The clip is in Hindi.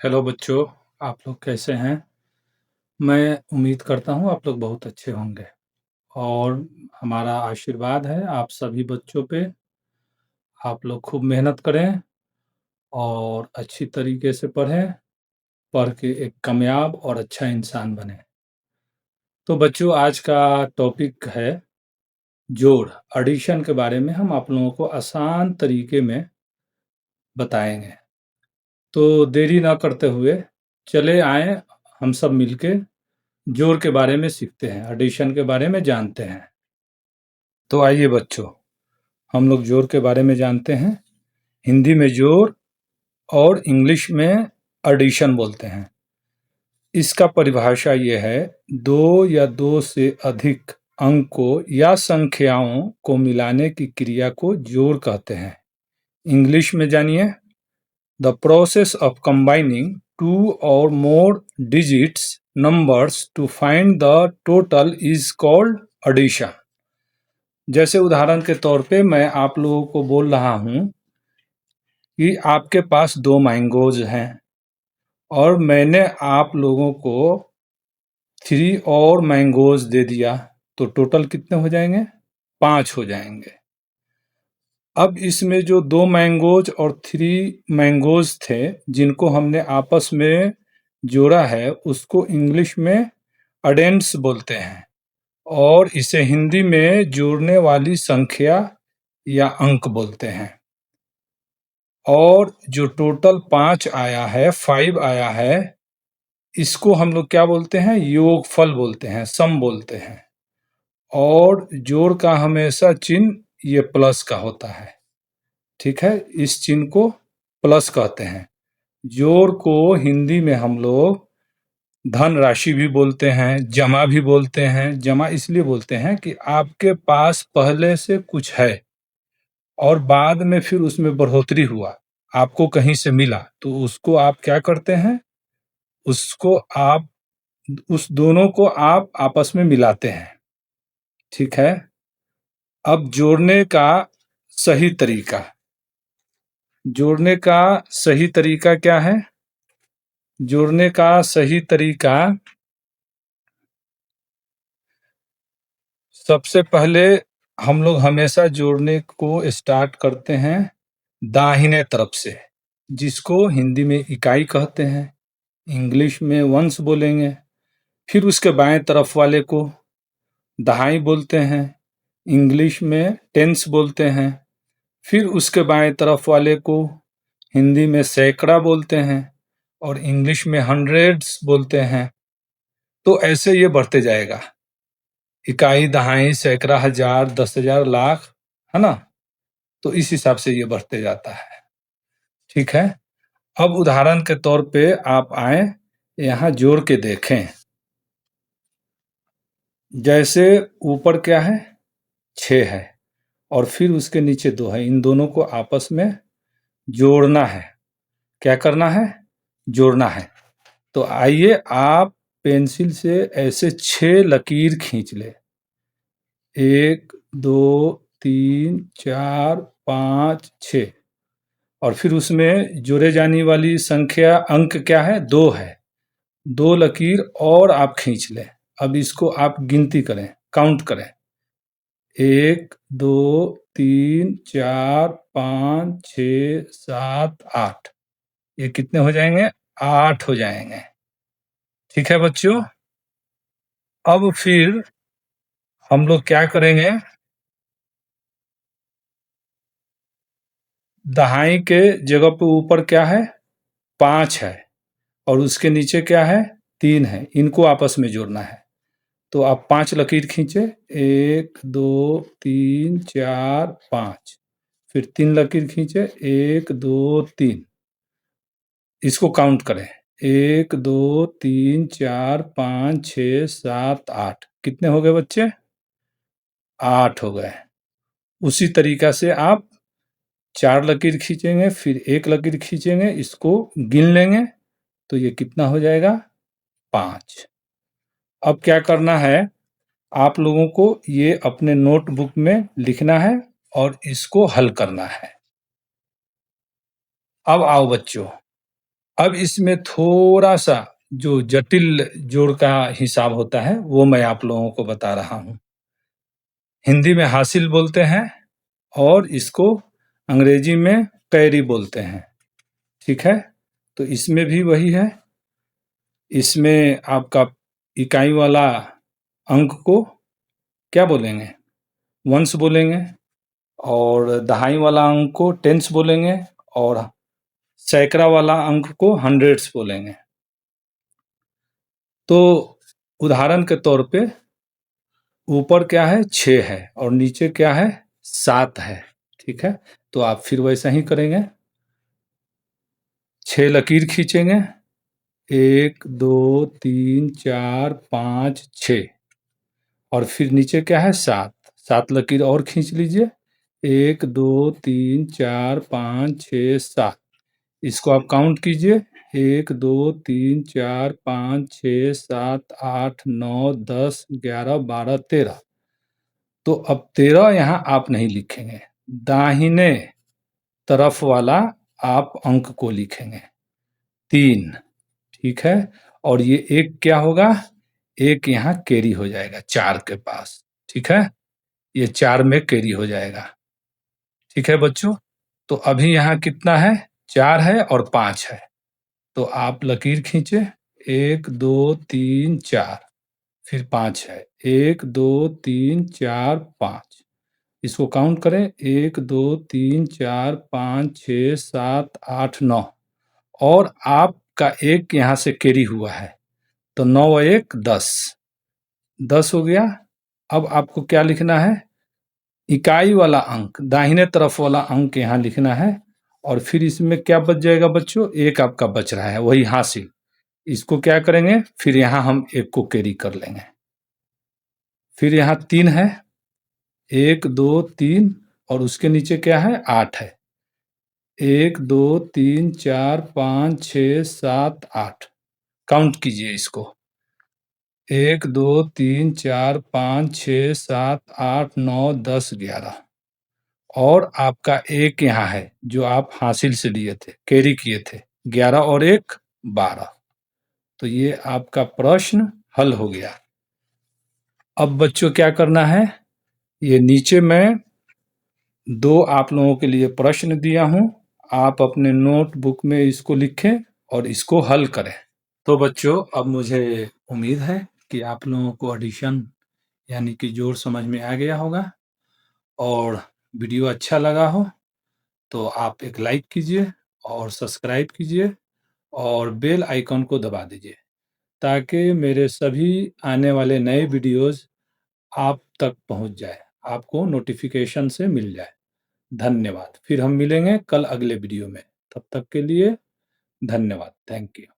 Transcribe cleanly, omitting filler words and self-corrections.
हेलो बच्चों, आप लोग कैसे हैं? मैं उम्मीद करता हूँ आप लोग बहुत अच्छे होंगे और हमारा आशीर्वाद है आप सभी बच्चों पे। आप लोग खूब मेहनत करें और अच्छी तरीके से पढ़ें, पढ़ के एक कामयाब और अच्छा इंसान बनें। तो बच्चों आज का टॉपिक है जोड़, एडिशन के बारे में हम आप लोगों को आसान तरीके में बताएँगे। तो देरी ना करते हुए चले आएँ हम सब मिलके जोड़ के बारे में सीखते हैं, एडिशन के बारे में जानते हैं। तो आइए बच्चों, हम लोग जोड़ के बारे में जानते हैं। हिंदी में जोड़ और इंग्लिश में एडिशन बोलते हैं। इसका परिभाषा ये है, दो या दो से अधिक अंकों या संख्याओं को मिलाने की क्रिया को जोड़ कहते हैं। इंग्लिश में जानिए, the process of combining two और more digits numbers to find the total is called addition. जैसे उदाहरण के तौर पे मैं आप लोगों को बोल रहा हूँ कि आपके पास 2 मैंगोज़ हैं और मैंने आप लोगों को 3 और मैंगोज़ दे दिया, तो टोटल कितने हो जाएंगे? 5 हो जाएंगे। अब इसमें जो 2 मैंगोज़ और 3 मैंगोज़ थे, जिनको हमने आपस में जोड़ा है, उसको इंग्लिश में एडेंड्स बोलते हैं और इसे हिंदी में जोड़ने वाली संख्या या अंक बोलते हैं। और जो टोटल 5 आया है, 5 आया है, इसको हम लोग क्या बोलते हैं? योगफल बोलते हैं, सम बोलते हैं। और जोड़ का हमेशा चिन्ह ये प्लस का होता है, ठीक है? इस चिन्ह को प्लस कहते हैं। जोड़ को हिंदी में हम लोग धन राशि भी बोलते हैं, जमा भी बोलते हैं। जमा इसलिए बोलते हैं कि आपके पास पहले से कुछ है और बाद में फिर उसमें बढ़ोतरी हुआ, आपको कहीं से मिला, तो उसको आप क्या करते हैं? उसको आप उस दोनों को आप आपस में मिलाते हैं, ठीक है? अब जोड़ने का सही तरीका, जोड़ने का सही तरीका क्या है? जोड़ने का सही तरीका सबसे पहले हम लोग हमेशा जोड़ने को स्टार्ट करते हैं दाहिने तरफ से, जिसको हिंदी में इकाई कहते हैं, इंग्लिश में वंस बोलेंगे। फिर उसके बाएं तरफ वाले को दहाई बोलते हैं, इंग्लिश में टेंस बोलते हैं। फिर उसके बाएं तरफ वाले को हिंदी में सैकड़ा बोलते हैं और इंग्लिश में हंड्रेड्स बोलते हैं। तो ऐसे ये बढ़ते जाएगा, इकाई, दहाई, सैकड़ा, हजार, 10,000, लाख, है ना? तो इस हिसाब से ये बढ़ते जाता है, ठीक है? अब उदाहरण के तौर पे आप आए, यहाँ जोड़ के देखें। जैसे ऊपर क्या है? 6 है और फिर उसके नीचे 2 है। इन दोनों को आपस में जोड़ना है। क्या करना है? जोड़ना है। तो आइए आप पेंसिल से ऐसे 6 लकीर खींच ले। 1, 2, 3, 4, 5, 6 और फिर उसमें जोड़े जाने वाली संख्या अंक क्या है? 2 है। 2 लकीर और आप खींच लें। अब इसको आप गिनती करें, काउंट करें। 1, 2, 3, 4, 5, 6, 7, 8। ये कितने हो जाएंगे? 8 हो जाएंगे, ठीक है बच्चों? अब फिर हम लोग क्या करेंगे? दहाई के जगह पे ऊपर क्या है? 5 है और उसके नीचे क्या है? 3 है। इनको आपस में जोड़ना है। तो आप 5 लकीर खींचे, 1, 2, 3, 4, 5। फिर 3 लकीर खींचे, 1, 2, 3। इसको काउंट करें, 1, 2, 3, 4, 5, 6, 7, 8। कितने हो गए बच्चे? 8 हो गए। उसी तरीका से आप 4 लकीर खींचेंगे, फिर 1 लकीर खींचेंगे, इसको गिन लेंगे, तो ये कितना हो जाएगा? 5। अब क्या करना है? आप लोगों को ये अपने नोटबुक में लिखना है और इसको हल करना है। अब आओ बच्चों, अब इसमें थोड़ा-सा जो जटिल जोड़ का हिसाब होता है, वो मैं आप लोगों को बता रहा हूँ। हिंदी में हासिल बोलते हैं और इसको अंग्रेजी में कैरी बोलते हैं, ठीक है? तो इसमें भी वही है, इसमें आपका इकाई वाला अंक को क्या बोलेंगे? वंस बोलेंगे और दहाई वाला अंक को टेंस बोलेंगे और सैकड़ा वाला अंक को हंड्रेड्स बोलेंगे। तो उदाहरण के तौर पे ऊपर क्या है 6 है और नीचे क्या है 7 है, ठीक है? तो आप फिर वैसा ही करेंगे, 6 लकीर खींचेंगे, 1 2 3 4 5 6 और फिर नीचे क्या है 7, 7 लकीर और खींच लीजिए, 1 2 3 4 5 6 7, इसको आप काउंट कीजिए, 1 2 3 4 5 6 7 8 9 10 11 12 13। तो अब 13 यहाँ आप नहीं लिखेंगे, दाहिने तरफ वाला आप अंक को लिखेंगे 3, ठीक है? और ये 1 क्या होगा? 1 यहाँ कैरी हो जाएगा 4 के पास, ठीक है? ये 4 में कैरी हो जाएगा, ठीक है बच्चों? तो अभी यहाँ कितना है? 4 है और 5 है। तो आप लकीर खींचे, 1 2 3 4 फिर 5 है, 1 2 3 4 5, इसको काउंट करें, 1 2 3 4 5 6 7 8 9 और आपका 1 यहाँ से कैरी हुआ है, तो 9 और 1 10, 10 हो गया। अब आपको क्या लिखना है? इकाई वाला अंक, दाहिने तरफ वाला अंक यहाँ लिखना है और फिर इसमें क्या बच जाएगा बच्चों? 1 आपका बच रहा है, वही हासिल। इसको क्या करेंगे? फिर यहाँ हम 1 को कैरी कर लेंगे। फिर यहाँ 3 है, 1 2 3 और उसके नीचे क्या है? 8 है। 1 2 3 4 5 6 7 8, काउंट कीजिए इसको। 1 2 3 4 5 6 7 8 9 10 11 और आपका 1 यहाँ है जो आप हासिल से लिए थे, कैरी किए थे, 11 और 1 12। तो ये आपका प्रश्न हल हो गया। अब बच्चों क्या करना है? ये नीचे मैं 2 आप लोगों के लिए प्रश्न दिया हूँ, आप अपने नोटबुक में इसको लिखें और इसको हल करें। तो बच्चों अब मुझे उम्मीद है कि आप लोगों को एडिशन यानी कि जोड़ समझ में आ गया होगा और वीडियो अच्छा लगा हो तो आप एक लाइक कीजिए और सब्सक्राइब कीजिए और बेल आइकन को दबा दीजिए ताकि मेरे सभी आने वाले नए वीडियोस आप तक पहुंच जाए, आपको नोटिफिकेशन से मिल जाए। धन्यवाद। फिर हम मिलेंगे कल अगले वीडियो में। तब तक के लिए धन्यवाद। Thank you.